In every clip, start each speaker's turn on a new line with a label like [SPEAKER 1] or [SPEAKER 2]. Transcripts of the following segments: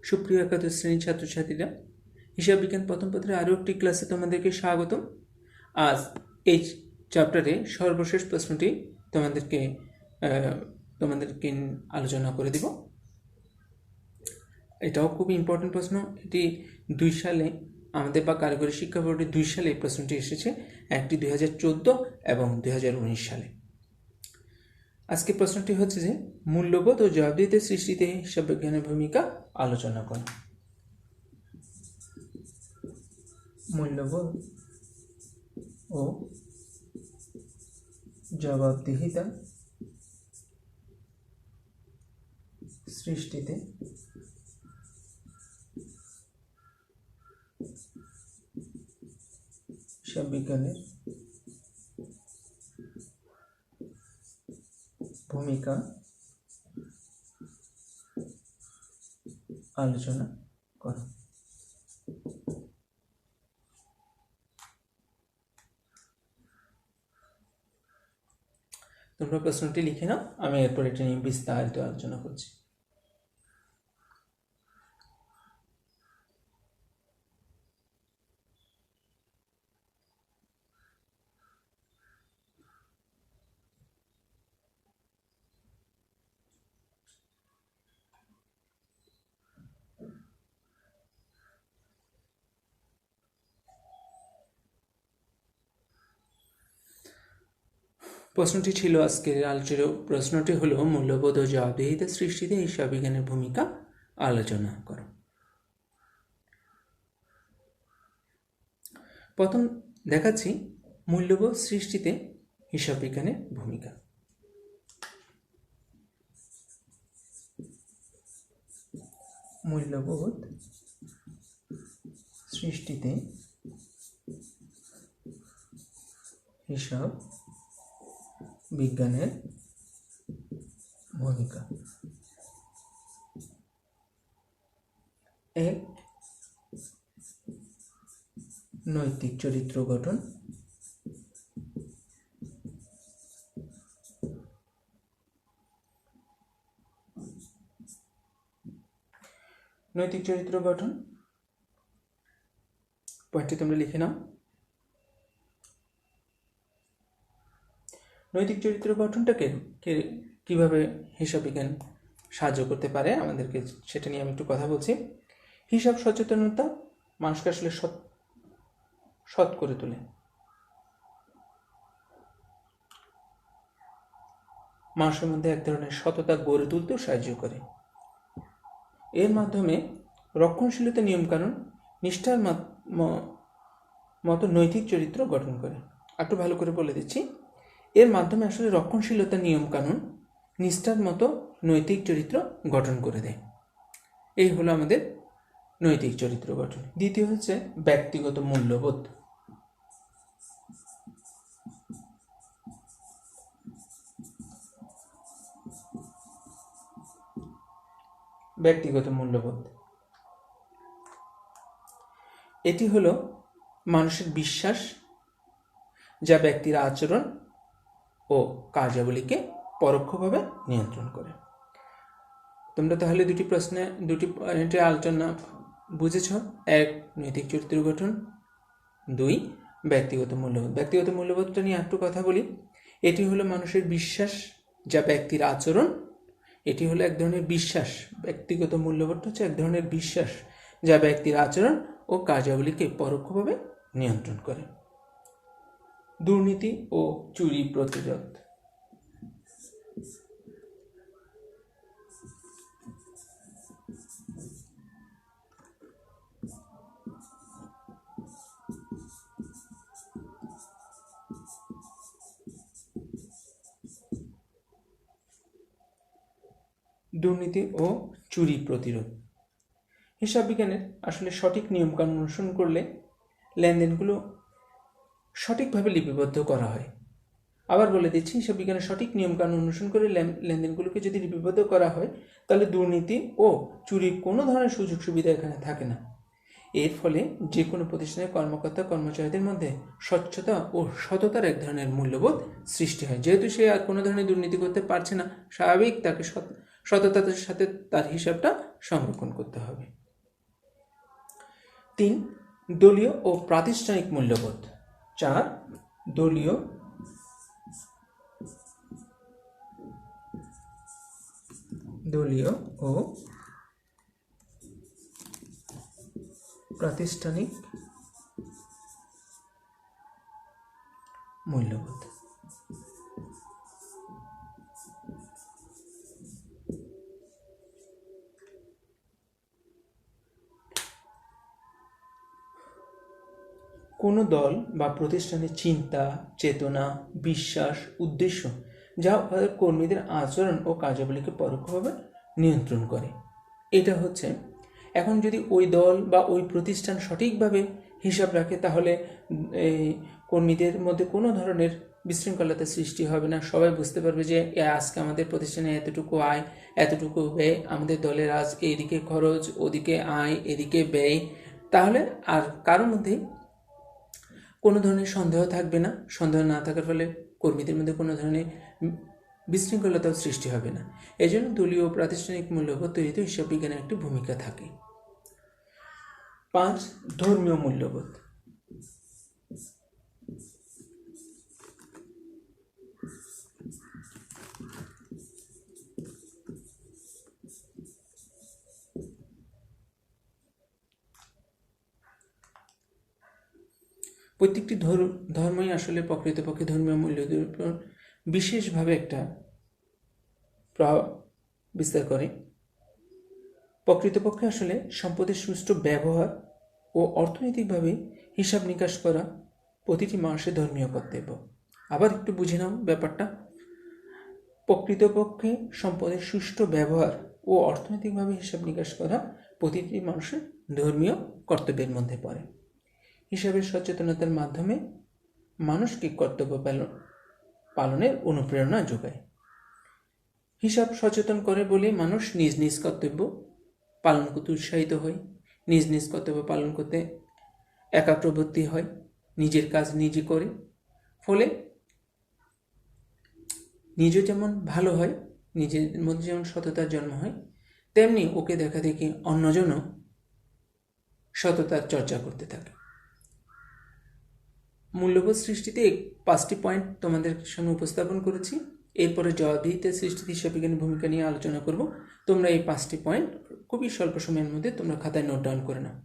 [SPEAKER 1] সুপ্রিয় একাদশ শ্রেণীর ছাত্রছাত্রীরা, হিসাব বিজ্ঞান প্রথম পত্রের আরও একটি ক্লাসে তোমাদেরকে স্বাগতম। আজ এই চ্যাপ্টারে সর্বশেষ প্রশ্নটি তোমাদেরকে আলোচনা করে দিব। এটাও খুব ইম্পর্টেন্ট প্রশ্ন। এটি 2 সালে আমাদের বা কারিগরি শিক্ষা বোর্ডে 2 সালে এই প্রশ্নটি এসেছে, একটি 2014 এবং 2019 সালে। আজকে প্রশ্নটি হচ্ছে যে মূল্যবোধ ও জবাবদিহিতা সৃষ্টিতে হিসাব বিজ্ঞানের ভূমিকা আলোচনা করো। মূল্যবোধ ও জবাবদিহিতা সৃষ্টিতে হিসাব বিজ্ঞানের ভূমিকা আলোচনা করো। তোমরা প্রশ্নটি লিখে নাও, আমি এরপর এটা নিয়ে বিস্তারিত আলোচনা করছি। প্রশ্নটি ছিল আজকের আলোচিত প্রশ্নটি হলো মূল্যবোধ ও জবাবদিহিতা সৃষ্টিতে হিসাব বিজ্ঞানের ভূমিকা আলোচনা করো। প্রথম দেখাচ্ছি মূল্যবোধ সৃষ্টিতে হিসাব বিজ্ঞানের ভূমিকা। মূল্যবোধ সৃষ্টিতে হিসাব বিজ্ঞানের ভূমিকা। এক, নৈতিক চরিত্র গঠন। নৈতিক চরিত্র গঠন পয়েন্টটি তোমরা লিখে নাও। নৈতিক চরিত্র গঠনটাকে কিভাবে হিসাব বিজ্ঞান সাহায্য করতে পারে আমাদেরকে, সেটা নিয়ে আমি একটু কথা বলছি। হিসাব সচেতনতা মানুষকে আসলে সৎ করে তোলে। মানুষের মধ্যে এক ধরনের সততা গড়ে তুলতেও সাহায্য করে। এর মাধ্যমে রক্ষণশীলতা, নিয়মকানুন, নিষ্ঠার মতো নৈতিক চরিত্র গঠন করে। একটু ভালো করে বলে দিচ্ছি, এর মাধ্যমে আসলে রক্ষণশীলতা, নিয়মকানুন, নিষ্ঠার মতো নৈতিক চরিত্র গঠন করে দেয়। এই হলো আমাদের নৈতিক চরিত্র গঠন। দ্বিতীয় হচ্ছে ব্যক্তিগত মূল্যবোধ। ব্যক্তিগত মূল্যবোধ এটি হলো মানুষের বিশ্বাস যা ব্যক্তির আচরণ ও কার্যাবলীকে পরোক্ষভাবে নিয়ন্ত্রণ করে। তোমরা তাহলে দুটি পয়েন্টে আলোচনা বুঝেছ। এক, নৈতিক চরিত্র গঠন। 2, ব্যক্তিগত মূল্যবোধ। ব্যক্তিগত মূল্যবোধটা নিয়ে একটু কথা বলি। এটি হলো মানুষের বিশ্বাস যা ব্যক্তির আচরণ। এটি হলো এক ধরনের বিশ্বাস। ব্যক্তিগত মূল্যবোধটা হচ্ছে এক ধরনের বিশ্বাস যা ব্যক্তির আচরণ ও কার্যাবলীকে পরোক্ষভাবে নিয়ন্ত্রণ করে। দুর্নীতি ও চুরি প্রতিরোধ। দুর্নীতি ও চুরি প্রতিরোধ। হিসাব বিজ্ঞানের আসলে সঠিক নিয়মকানুন অনুসরণ করলে লেনদেনগুলো সঠিকভাবে লিপিবদ্ধ করা হয়। আবার বলে দিচ্ছি, হিসাব বিজ্ঞানের সঠিক নিয়মকানুন অনুসরণ করে লেনদেনগুলোকে যদি লিপিবদ্ধ করা হয়, তাহলে দুর্নীতি ও চুরির কোনো ধরনের সুযোগ সুবিধা এখানে থাকে না। এর ফলে যে কোনো প্রতিষ্ঠানের কর্মকর্তা কর্মচারীদের মধ্যে স্বচ্ছতা ও সততার এক ধরনের মূল্যবোধ সৃষ্টি হয়। যেহেতু সে আর কোনো ধরনের দুর্নীতি করতে পারছে না, স্বাভাবিক তাকে সততার সাথে তার হিসাবটা সংরক্ষণ করতে হবে। 3 দলীয় ও প্রাতিষ্ঠানিক মূল্যবোধ। 4 দলীয় ও প্রাতিষ্ঠানিক মূল্যবোধ। কোনো দল বা প্রতিষ্ঠানের চিন্তা, চেতনা, বিশ্বাস, উদ্দেশ্য যা কর্মীদের আচরণ ও কার্যাবলীকে পরোক্ষভাবে নিয়ন্ত্রণ করে। এটা হচ্ছে, এখন যদি ওই দল বা ওই প্রতিষ্ঠান সঠিকভাবে হিসাব রাখে তাহলে এই কর্মীদের মধ্যে কোনো ধরনের বিশৃঙ্খলতার সৃষ্টি হবে না। সবাই বুঝতে পারবে যে আজকে আমাদের প্রতিষ্ঠানে এতটুকু আয়, এতটুকু ব্যয়, আমাদের দলের আজ এদিকে খরচ, ওদিকে আয়, এদিকে ব্যয়। তাহলে আর কারোর মধ্যে কোনো ধরনের সন্দেহ থাকবে না। সন্দেহ না থাকার ফলে কর্মীদের মধ্যে কোনো ধরনের বিশৃঙ্খলতাও সৃষ্টি হবে না। এই জন্য দলীয় ও প্রাতিষ্ঠানিক মূল্যবোধ তৈরিতে হিসাব বিজ্ঞানের একটি ভূমিকা থাকে। 5 ধর্মীয় মূল্যবোধ। প্রত্যেকটি ধর্মই আসলে প্রকৃতপক্ষে ধর্মীয় মূল্যবোধের উপর বিশেষভাবে একটা প্রভাব বিস্তার করে। প্রকৃতপক্ষে আসলে সম্পদের সুষ্ঠু ব্যবহার ও অর্থনৈতিকভাবে হিসাব নিকাশ করা প্রতিটি মানুষের ধর্মীয় কর্তব্য। আবার একটু বুঝে নাও ব্যাপারটা। প্রকৃতপক্ষে সম্পদের সুষ্ঠু ব্যবহার ও অর্থনৈতিকভাবে হিসাব নিকাশ করা প্রতিটি মানুষের ধর্মীয় কর্তব্যের মধ্যে পড়ে। হিসাবের সচেতনতার মাধ্যমে মানুষকে কর্তব্য পালনের অনুপ্রেরণা যোগায়। হিসাব সচেতন করে বলে মানুষ নিজ নিজ কর্তব্য পালন করতে উৎসাহিত হয়, নিজ নিজ কর্তব্য পালন করতে একাগ্রবর্তী হয়, নিজের কাজ নিজে করে। ফলে নিজে যেমন ভালো হয়, নিজের মধ্যে যেমন সততার জন্ম হয়, তেমনি ওকে দেখা দেখি অন্যজনও সততার চর্চা করতে থাকে। মূল্যবোধ সৃষ্টিতে 5টি পয়েন্ট তোমাদের সামনে উপস্থাপন করেছি। এরপরে জবাবদিহিতা সৃষ্টিতে হিসাব বিজ্ঞানের ভূমিকা নিয়ে আলোচনা করব। তোমরা এই 5টি পয়েন্ট খুবই স্বল্প সময়ের মধ্যে তোমরা খাতায় নোট ডাউন করে নাও।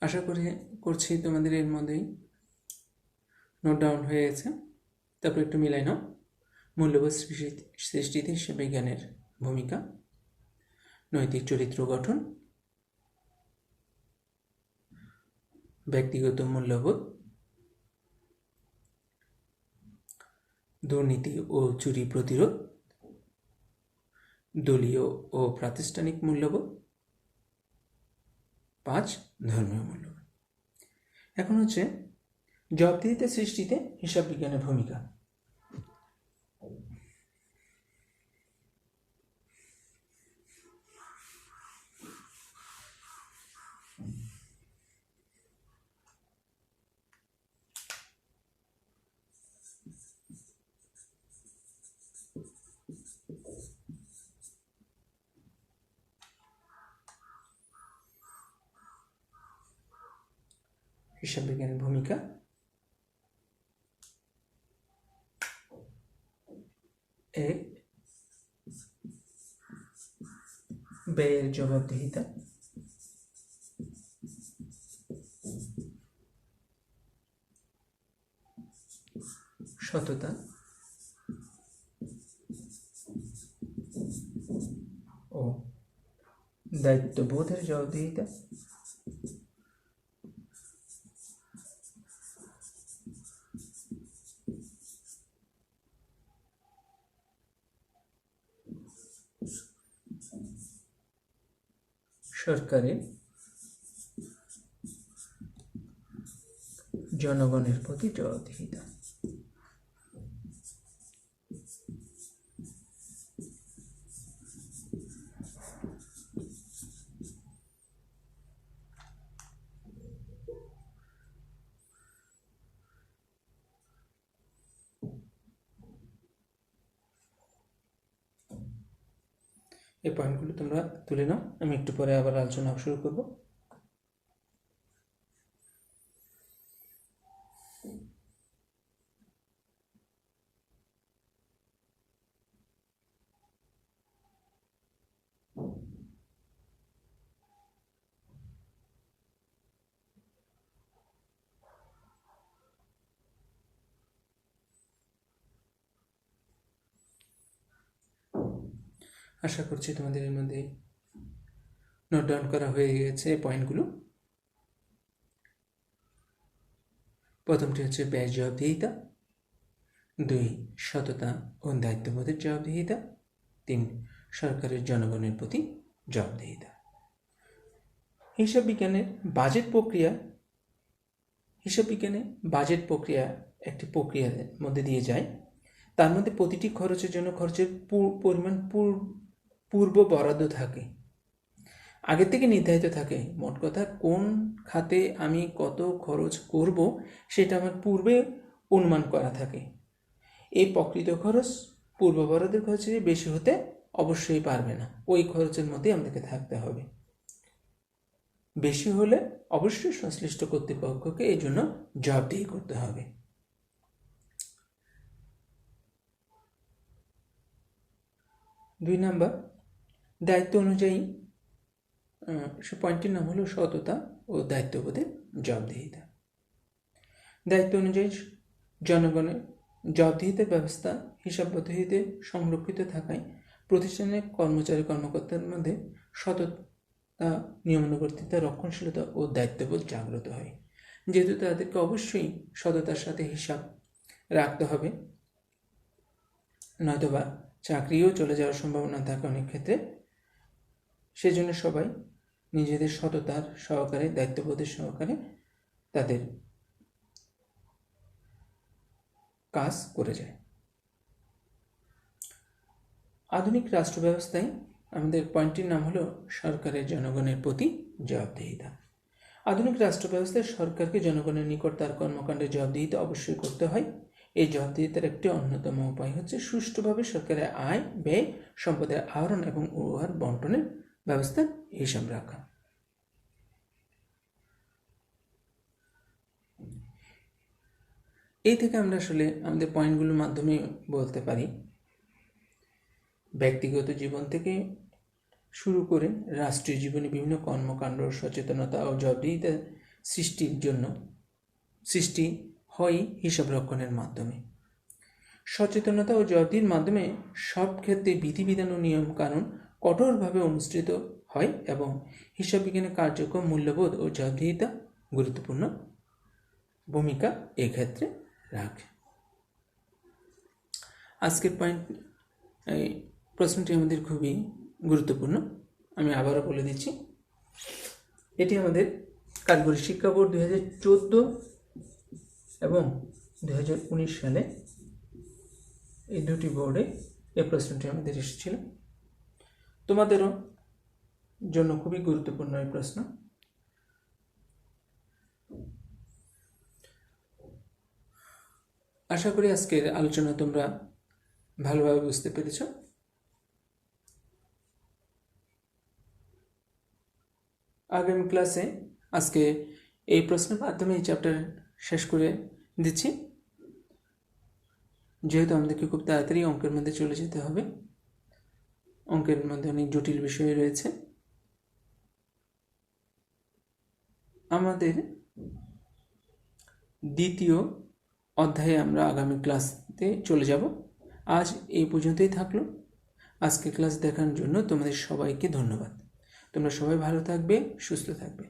[SPEAKER 1] আশা করছি তোমাদের এর মধ্যেই নোট ডাউন হয়ে গেছে। তারপর একটু মিলাই নাও। মূল্যবোধ সৃষ্টিতে হিসাব বিজ্ঞানের ভূমিকা, নৈতিক চরিত্র গঠন, ব্যক্তিগত মূল্যবোধ, দুর্নীতি ও চুরি প্রতিরোধ, দলীয় ও প্রাতিষ্ঠানিক মূল্যবোধ, 5 ধর্মীয় মূল্যবোধ। এখন হচ্ছে জবাবদিহিতা সৃষ্টিতে হিসাব বিজ্ঞানের ভূমিকা। হিসাব বিজ্ঞানের ভূমিকা। ব্যয়ের জবাবদিহিতা, সততা, দায়িত্ববোধের জবাবদিহিতা, সরকারের জনগণের প্রতি জবাবদিহিতা। এই পয়েন্টগুলো তোমরা তুলে নাও, আমি একটু পরে আবার আলোচনা শুরু করব। আশা করছি তোমাদের এর মধ্যে নোট ডাউন করা হয়ে গেছে পয়েন্টগুলো। প্রথমটি হচ্ছে ব্যয় জবাবদিহিতা, 2 সততা ও দায়িত্ববোধের জবাবদিহিতা, 3 সরকারের জনগণের প্রতি জবাবদিহিতা। হিসাব বিজ্ঞানে বাজেট প্রক্রিয়া একটি প্রক্রিয়ার মধ্যে দিয়ে যায়। তার মধ্যে প্রতিটি খরচের জন্য খরচের পরিমাণ পূর্ব বরাদ্দ থাকে, আগে থেকে নির্ধারিত থাকে। মোট কথা কোন খাতে আমি কত খরচ করব সেটা আমার পূর্বে অনুমান করা থাকে। এই প্রকৃত খরচ পূর্ব বরাদ্দের খরচের বেশি হতে অবশ্যই পারবে না, ওই খরচের মধ্যে আমাদেরকে থাকতে হবে। বেশি হলে অবশ্যই সংশ্লিষ্ট কর্তৃপক্ষকে এই জন্য জবাবদিহি করতে হবে। 2 নাম্বার দায়িত্ব অনুযায়ী, সে পয়েন্টটির নাম হলো সততা ও দায়িত্ববোধের জবাবদিহিতা। দায়িত্ব অনুযায়ী জনগণের জবাবদিহিতার ব্যবস্থা হিসাব পদ্ধতিতে সংরক্ষিত থাকায় প্রতিষ্ঠানের কর্মচারী কর্মকর্তার মধ্যে সততা, নিয়মানুবর্তিতা, রক্ষণশীলতা ও দায়িত্ববোধ জাগ্রত হয়। যেহেতু তাদেরকে অবশ্যই সততার সাথে হিসাব রাখতে হবে, নয়তোবা চাকরিও চলে যাওয়ার সম্ভাবনা থাকে অনেক ক্ষেত্রে। সেজন্য সবাই নিজেদের সততার সহকারে, দায়িত্ববোধের সহকারে তাদের কাজ করে যায়। আধুনিক রাষ্ট্র ব্যবস্থায় আমাদের পয়েন্টটির নাম হলো সরকারের জনগণের প্রতি জবাবদিহিতা। আধুনিক রাষ্ট্র ব্যবস্থায় সরকারকে জনগণের নিকট তার কর্মকাণ্ডের জবাবদিহিতা অবশ্যই করতে হয়। এই জবাবদিহিতার একটি অন্যতম উপায় হচ্ছে সুষ্ঠুভাবে সরকারের আয়, ব্যয়, সম্পদের আহরণ এবং উহার বন্টনের ব্যবস্থার হিসাব রাখা। এই থেকে আমরা আসলে আমাদের পয়েন্টগুলোর মাধ্যমে বলতে পারি, ব্যক্তিগত জীবন থেকে শুরু করে রাষ্ট্রীয় জীবনে বিভিন্ন কর্মকাণ্ড, সচেতনতা ও জবাবদিহিতা সৃষ্টি হয় হিসাব রক্ষণের মাধ্যমে। সচেতনতা ও জবাবদিহির মাধ্যমে সব ক্ষেত্রে বিধিবিধান ও নিয়ম কানুন কঠোরভাবে অনুসৃত হয় এবং হিসাব বিজ্ঞানের কার্যক্রম, মূল্যবোধ ও জবাবদিহিতা গুরুত্বপূর্ণ ভূমিকা এক্ষেত্রে রাখে। আজকের প্রশ্নটি আমাদের খুবই গুরুত্বপূর্ণ, আমি আবারও বলে দিচ্ছি। এটি আমাদের কারিগরি শিক্ষা বোর্ড 2014 এবং 2019 সালে এই দুটি বোর্ডে এই প্রশ্নটি আমাদের এসেছিল। তোমাদেরও জন্য খুবই গুরুত্বপূর্ণ এই প্রশ্ন। আশা করি আজকের আলোচনা তোমরা ভালোভাবে বুঝতে পেরেছ। আগামী ক্লাসে আজকে এই প্রশ্নের মাধ্যমে এই চ্যাপ্টার শেষ করে দিচ্ছি, যেহেতু আমাদেরকে খুব তাড়াতাড়ি অঙ্কের মধ্যে চলে যেতে হবে। অঙ্কের মধ্যে অনেক জটিল বিষয় রয়েছে। আমাদের দ্বিতীয় অধ্যায়ে আমরা আগামী ক্লাসে চলে যাব। আজ এই পর্যন্তই থাকলো। আজকে ক্লাস দেখার জন্য তোমাদের সবাইকে ধন্যবাদ। তোমরা সবাই ভালো থাকবে, সুস্থ থাকবে।